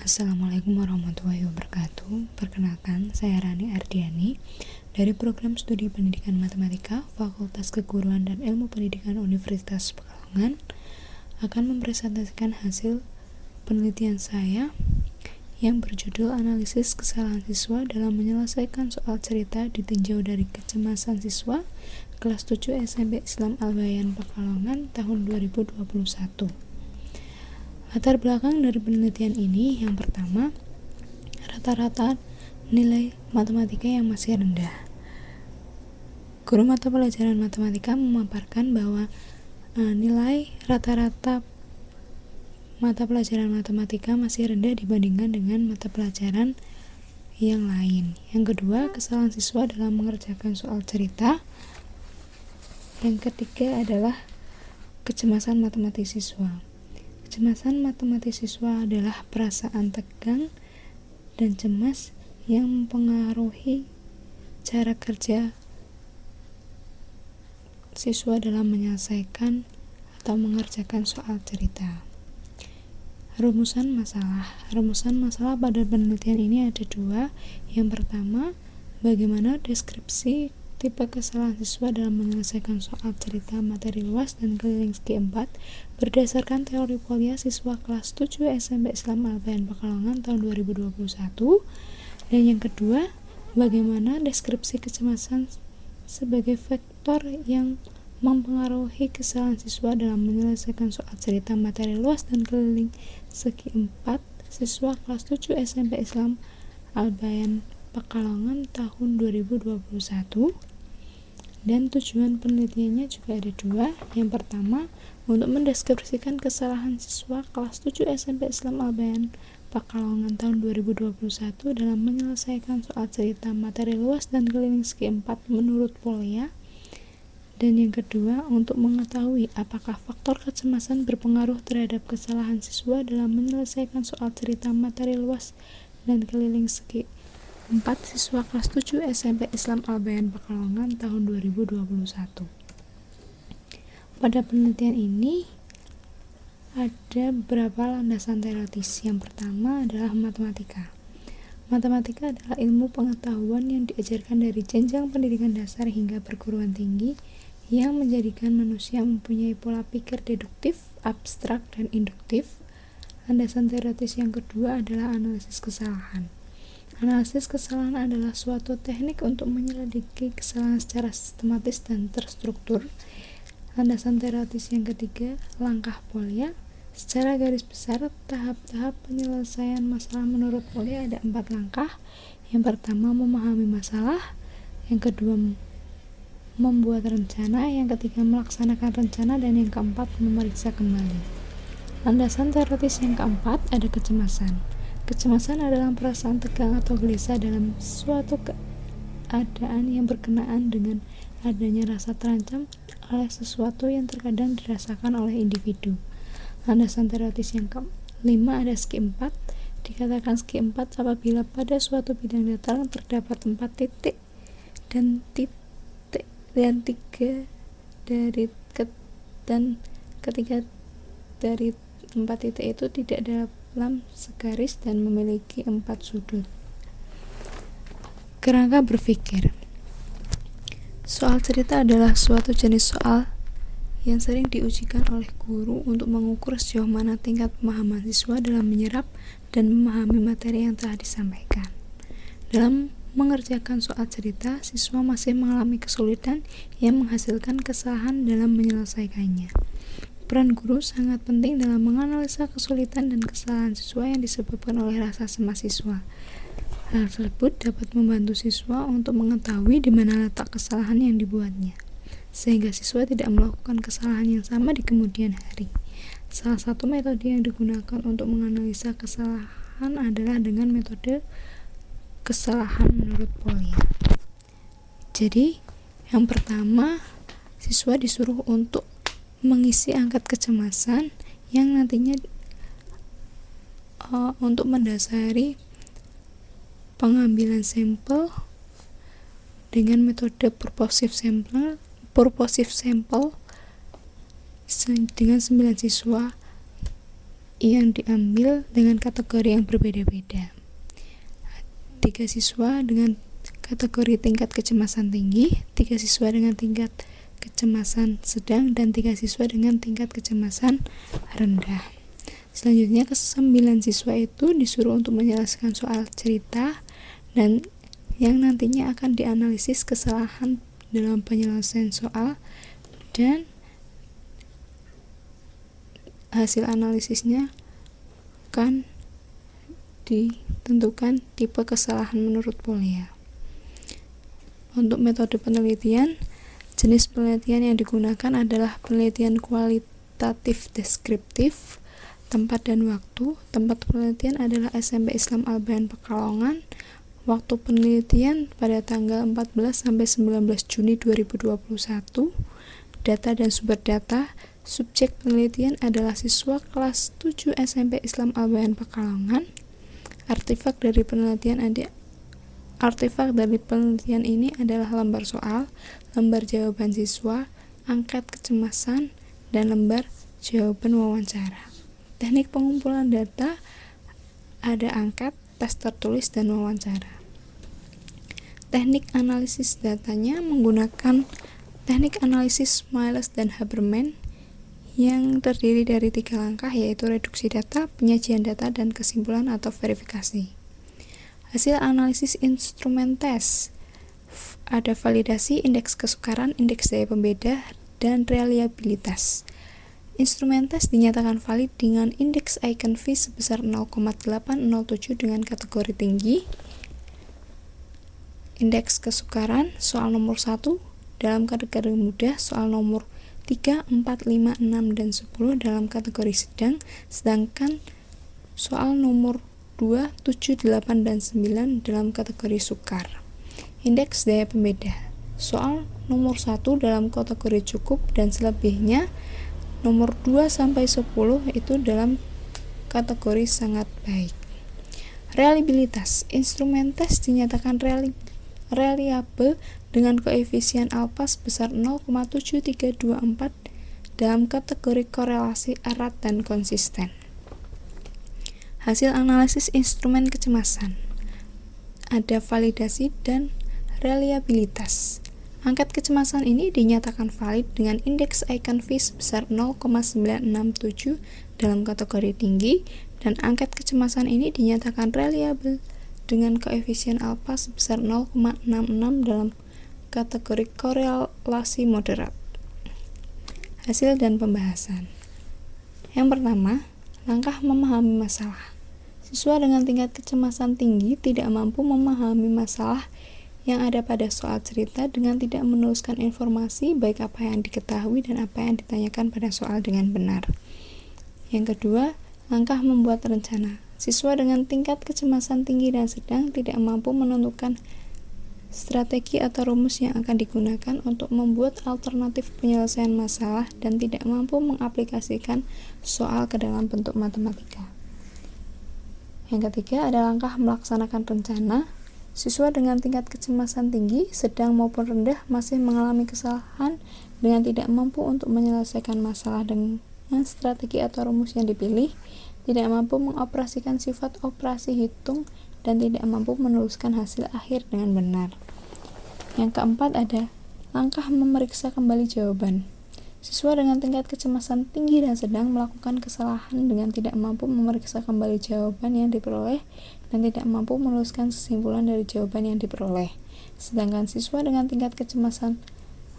Assalamualaikum warahmatullahi wabarakatuh. Perkenalkan, saya Rani Ardiani dari Program Studi Pendidikan Matematika Fakultas Keguruan dan Ilmu Pendidikan Universitas Pekalongan akan mempresentasikan hasil penelitian saya yang berjudul Analisis Kesalahan Siswa dalam Menyelesaikan Soal Cerita Ditinjau dari Kecemasan Siswa Kelas 7 SMP Islam Al-Bayan Pekalongan tahun 2021. Latar belakang dari penelitian ini, yang pertama, rata-rata nilai matematika yang masih rendah. Guru mata pelajaran matematika memaparkan bahwa nilai rata-rata mata pelajaran matematika masih rendah dibandingkan dengan mata pelajaran yang lain. Yang kedua, kesalahan siswa dalam mengerjakan soal cerita. Yang ketiga adalah kecemasan matematik siswa. Kecemasan matematik siswa adalah perasaan tegang dan cemas yang mempengaruhi cara kerja siswa dalam menyelesaikan atau mengerjakan soal cerita. Rumusan masalah pada penelitian ini ada dua. Yang pertama, bagaimana deskripsi tipe kesalahan siswa dalam menyelesaikan soal cerita materi luas dan keliling segi 4 berdasarkan teori polia siswa kelas 7 SMP Islam Al-Bayan Pekalongan tahun 2021. Dan yang kedua, bagaimana deskripsi kecemasan sebagai faktor yang mempengaruhi kesalahan siswa dalam menyelesaikan soal cerita materi luas dan keliling segi 4 siswa kelas 7 SMP Islam Al-Bayan Pekalongan tahun 2021. Dan tujuan penelitiannya juga ada dua. Yang pertama, untuk mendeskripsikan kesalahan siswa kelas 7 SMP Islam Al-Bayan Pekalongan tahun 2021 dalam menyelesaikan soal cerita materi luas dan keliling segi 4 menurut polia. Dan yang kedua, untuk mengetahui apakah faktor kecemasan berpengaruh terhadap kesalahan siswa dalam menyelesaikan soal cerita materi luas dan keliling segi 4 siswa kelas 7 SMP Islam Al-Bayan Pekalongan tahun 2021. Pada penelitian ini ada beberapa landasan teoritis. Yang pertama adalah matematika. Matematika adalah ilmu pengetahuan yang diajarkan dari jenjang pendidikan dasar hingga perguruan tinggi yang menjadikan manusia mempunyai pola pikir deduktif, abstrak, dan induktif. Landasan teoritis yang kedua adalah analisis kesalahan. Analisis kesalahan adalah suatu teknik untuk menyelidiki kesalahan secara sistematis dan terstruktur. Landasan teoritis yang ketiga, langkah polia. Secara garis besar, tahap-tahap penyelesaian masalah menurut polia ada 4 langkah. Yang pertama, memahami masalah. Yang kedua, membuat rencana. Yang ketiga, melaksanakan rencana. Dan yang keempat, memeriksa kembali. Landasan teoritis yang keempat ada kecemasan. Kecemasan adalah perasaan tegang atau gelisah dalam suatu keadaan yang berkenaan dengan adanya rasa terancam oleh sesuatu yang terkadang dirasakan oleh individu. Landasan teoritis yang kelima ada segi 4. Dikatakan segi 4 apabila pada suatu bidang datar terdapat 4 titik dan ketiga dari 4 titik itu tidak dalam segaris dan memiliki 4 sudut. Kerangka berpikir. Soal cerita adalah suatu jenis soal yang sering diujikan oleh guru untuk mengukur sejauh mana tingkat pemahaman siswa dalam menyerap dan memahami materi yang telah disampaikan. Dalam mengerjakan soal cerita, siswa masih mengalami kesulitan yang menghasilkan kesalahan dalam menyelesaikannya. Peran guru sangat penting dalam menganalisa kesulitan dan kesalahan siswa yang disebabkan oleh rasa cemas siswa. Hal tersebut dapat membantu siswa untuk mengetahui di mana letak kesalahan yang dibuatnya, sehingga siswa tidak melakukan kesalahan yang sama di kemudian hari. Salah satu metode yang digunakan untuk menganalisa kesalahan adalah dengan metode kesalahan menurut polia. Jadi, yang pertama, siswa disuruh untuk mengisi angkat kecemasan yang nantinya untuk mendasari pengambilan sampel dengan metode purposive sample dengan 9 siswa yang diambil dengan kategori yang berbeda-beda. 3 siswa dengan kategori tingkat kecemasan tinggi, 3 siswa dengan tingkat kecemasan sedang, dan 3 siswa dengan tingkat kecemasan rendah. Selanjutnya, ke-9 siswa itu disuruh untuk menyelesaikan soal cerita dan yang nantinya akan dianalisis kesalahan dalam penyelesaian soal, dan hasil analisisnya akan ditentukan tipe kesalahan menurut Polya. Untuk metode penelitian, jenis penelitian yang digunakan adalah penelitian kualitatif deskriptif, tempat dan waktu. Tempat penelitian adalah SMP Islam Al-Bayan Pekalongan. Waktu penelitian pada tanggal 14-19 Juni 2021. Data dan sumber data. Subjek penelitian adalah siswa kelas 7 SMP Islam Al-Bayan Pekalongan. Artefak dari penelitian ini adalah lembar soal, lembar jawaban siswa, angket kecemasan, dan lembar jawaban wawancara. Teknik pengumpulan data ada angket, tes tertulis, dan wawancara. Teknik analisis datanya menggunakan teknik analisis Miles dan Habermas yang terdiri dari 3 langkah, yaitu reduksi data, penyajian data, dan kesimpulan atau verifikasi. Hasil analisis instrumen tes ada validasi, indeks kesukaran, indeks daya pembeda, dan reliabilitas. Instrumen tes dinyatakan valid dengan indeks Eigenvalue sebesar 0,807 dengan kategori tinggi. Indeks kesukaran soal nomor 1 dalam kategori mudah, soal nomor 3, 4, 5, 6, dan 10 dalam kategori sedang, sedangkan soal nomor 2, 7, 8, dan 9 dalam kategori sukar. Indeks daya pembeda soal nomor 1 dalam kategori cukup, dan selebihnya nomor 2 sampai 10 itu dalam kategori sangat baik. Reliabilitas instrumen tes dinyatakan reliable dengan koefisien alfa sebesar 0,7324 dalam kategori korelasi erat dan konsisten. Hasil analisis instrumen kecemasan ada validasi dan reliabilitas. Angket kecemasan ini dinyatakan valid dengan indeks Eigenvalue sebesar 0,967 dalam kategori tinggi, dan angket kecemasan ini dinyatakan reliable dengan koefisien alfa sebesar 0,66 dalam kategori korelasi moderat. Hasil dan pembahasan. Yang pertama, langkah memahami masalah. Siswa dengan tingkat kecemasan tinggi tidak mampu memahami masalah yang ada pada soal cerita dengan tidak menuliskan informasi baik apa yang diketahui dan apa yang ditanyakan pada soal dengan benar. Yang kedua, langkah membuat rencana. Siswa dengan tingkat kecemasan tinggi dan sedang tidak mampu menentukan strategi atau rumus yang akan digunakan untuk membuat alternatif penyelesaian masalah dan tidak mampu mengaplikasikan soal ke dalam bentuk matematika. Yang ketiga, ada langkah melaksanakan rencana. Siswa dengan tingkat kecemasan tinggi, sedang maupun rendah masih mengalami kesalahan dengan tidak mampu untuk menyelesaikan masalah dengan strategi atau rumus yang dipilih, tidak mampu mengoperasikan sifat operasi hitung, dan tidak mampu menuliskan hasil akhir dengan benar. Yang keempat, ada langkah memeriksa kembali jawaban. Siswa dengan tingkat kecemasan tinggi dan sedang melakukan kesalahan dengan tidak mampu memeriksa kembali jawaban yang diperoleh dan tidak mampu menuliskan kesimpulan dari jawaban yang diperoleh. Sedangkan siswa dengan tingkat kecemasan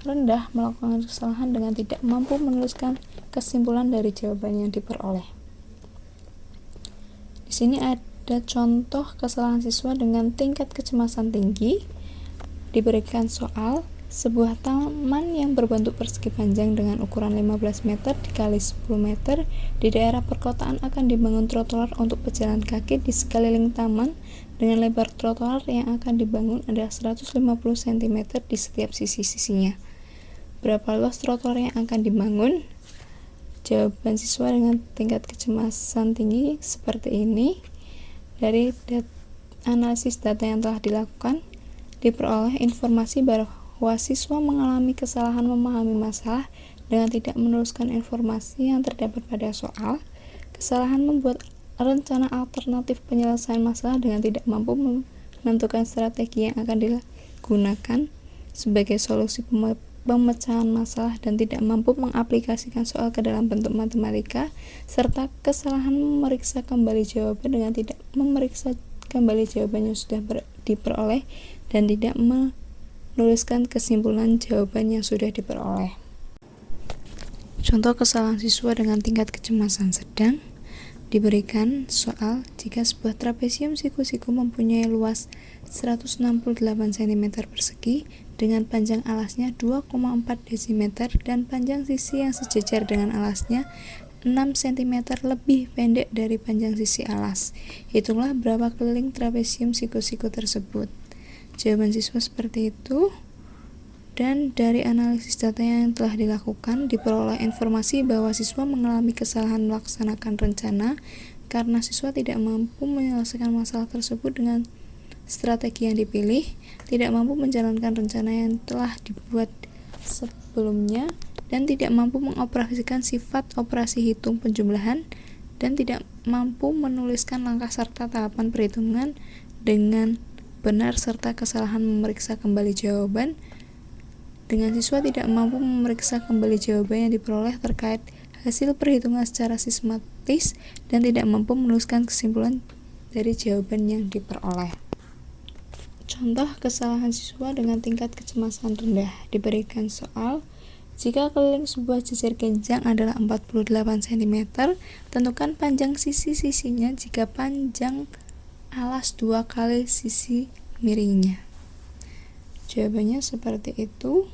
rendah melakukan kesalahan dengan tidak mampu menuliskan kesimpulan dari jawaban yang diperoleh. Di sini ada contoh kesalahan siswa dengan tingkat kecemasan tinggi. Diberikan soal, sebuah taman yang berbentuk persegi panjang dengan ukuran 15 meter dikali 10 meter di daerah perkotaan akan dibangun trotoar untuk pejalan kaki di sekeliling taman dengan lebar trotoar yang akan dibangun adalah 150 cm di setiap sisi-sisinya. Berapa luas trotoar yang akan dibangun? Jawaban siswa dengan tingkat kecemasan tinggi seperti ini. Dari analisis data yang telah dilakukan, diperoleh informasi bahwa siswa mengalami kesalahan memahami masalah dengan tidak menuliskan informasi yang terdapat pada soal. Kesalahan membuat rencana alternatif penyelesaian masalah dengan tidak mampu menentukan strategi yang akan digunakan sebagai solusi pemecahan masalah dan tidak mampu mengaplikasikan soal ke dalam bentuk matematika, serta kesalahan memeriksa kembali jawaban dengan tidak memeriksa kembali jawaban yang sudah diperoleh dan tidak menuliskan kesimpulan jawaban yang sudah diperoleh. Contoh kesalahan siswa dengan tingkat kecemasan sedang diberikan soal jika sebuah trapesium siku-siku mempunyai luas 168 cm persegi dengan panjang alasnya 2,4 dm dan panjang sisi yang sejajar dengan alasnya 6 cm lebih pendek dari panjang sisi alas. Hitunglah berapa keliling trapesium siku-siku tersebut. Jawaban siswa seperti itu. Dan dari analisis data yang telah dilakukan, diperoleh informasi bahwa siswa mengalami kesalahan melaksanakan rencana karena siswa tidak mampu menyelesaikan masalah tersebut dengan strategi yang dipilih, tidak mampu menjalankan rencana yang telah dibuat sebelumnya, dan tidak mampu mengoperasikan sifat operasi hitung penjumlahan, dan tidak mampu menuliskan langkah serta tahapan perhitungan dengan benar, serta kesalahan memeriksa kembali jawaban. Dengan siswa tidak mampu memeriksa kembali jawaban yang diperoleh terkait hasil perhitungan secara sistematis dan tidak mampu menuliskan kesimpulan dari jawaban yang diperoleh. Contoh kesalahan siswa dengan tingkat kecemasan rendah diberikan soal jika keliling sebuah jejer genjang adalah 48 cm, tentukan panjang sisi-sisinya jika panjang alas 2 kali sisi miringnya. Jawabannya seperti itu,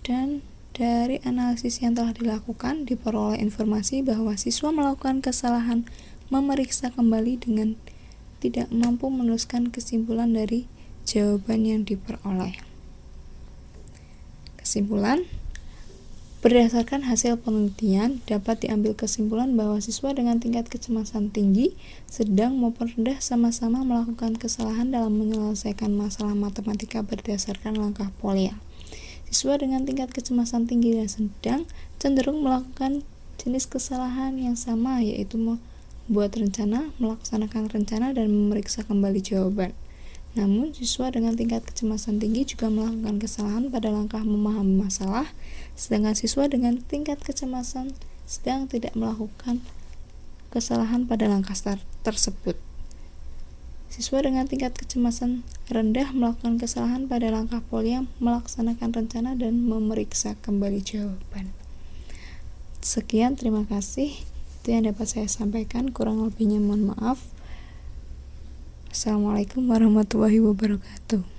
dan dari analisis yang telah dilakukan diperoleh informasi bahwa siswa melakukan kesalahan memeriksa kembali dengan tidak mampu menuliskan kesimpulan dari jawaban yang diperoleh. Kesimpulan: berdasarkan hasil penelitian, dapat diambil kesimpulan bahwa siswa dengan tingkat kecemasan tinggi, sedang maupun rendah sama-sama melakukan kesalahan dalam menyelesaikan masalah matematika berdasarkan langkah Polya. Siswa dengan tingkat kecemasan tinggi dan sedang cenderung melakukan jenis kesalahan yang sama, yaitu membuat rencana, melaksanakan rencana, dan memeriksa kembali jawaban. Namun, siswa dengan tingkat kecemasan tinggi juga melakukan kesalahan pada langkah memahami masalah, sedangkan siswa dengan tingkat kecemasan sedang tidak melakukan kesalahan pada langkah tersebut. Siswa dengan tingkat kecemasan rendah melakukan kesalahan pada langkah Polya, melaksanakan rencana, dan memeriksa kembali jawaban. Sekian, terima kasih. Itu yang dapat saya sampaikan, kurang lebihnya mohon maaf. Assalamualaikum warahmatullahi wabarakatuh.